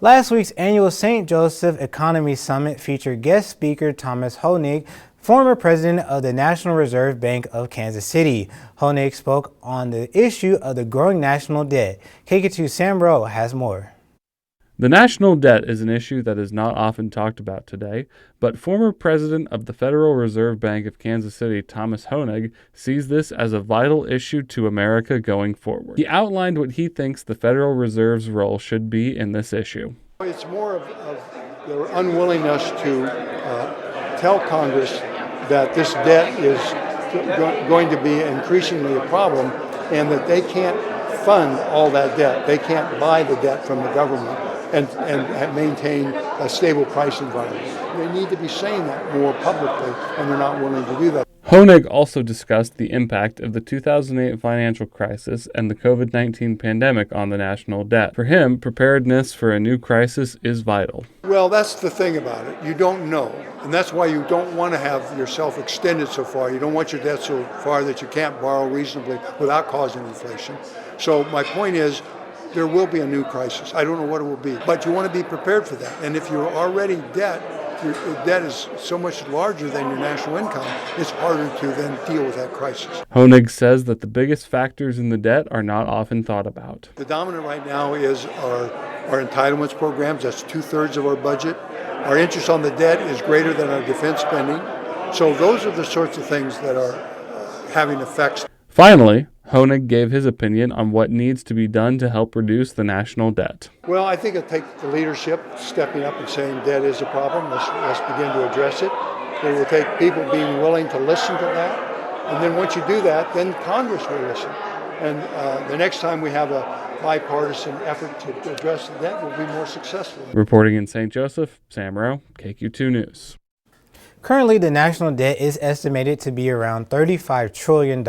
Last week's annual St. Joseph Economy Summit featured guest speaker Thomas Honig, former president of the National Reserve Bank of Kansas City. Honig spoke on the issue of the growing national debt. KQ2 Sam Rowe has more. The national debt is an issue that is not often talked about today, but former president of the Federal Reserve Bank of Kansas City, Thomas Honig, sees this as a vital issue to America going forward. He outlined what he thinks the Federal Reserve's role should be in this issue. It's more of their unwillingness to tell Congress that this debt is going to be increasingly a problem and that they can't fund all that debt. They can't buy the debt from the government and maintain a stable price environment. They need to be saying that more publicly, and they're not willing to do that. Honig also discussed the impact of the 2008 financial crisis and the COVID-19 pandemic on the national debt. For him, preparedness for a new crisis is vital. Well, that's the thing about it. You don't know, and that's why you don't want to have yourself extended so far. You don't want your debt so far that you can't borrow reasonably without causing inflation. So my point is, there will be a new crisis. I don't know what it will be, but you want to be prepared for that. And if you're already debt, your debt is so much larger than your national income, it's harder to then deal with that crisis. Honig says that the biggest factors in the debt are not often thought about. The dominant right now is our entitlements programs. That's 2/3 of our budget. Our interest on the debt is greater than our defense spending. So those are the sorts of things that are having effects. Finally, Honig gave his opinion on what needs to be done to help reduce the national debt. Well, I think it'll take the leadership stepping up and saying debt is a problem. Let's begin to address it. It will take people being willing to listen to that. And then once you do that, then Congress will listen. And the next time we have a bipartisan effort to address the debt, we'll be more successful. Reporting in St. Joseph, Sam Rowe, KQ2 News. Currently, the national debt is estimated to be around $35 trillion.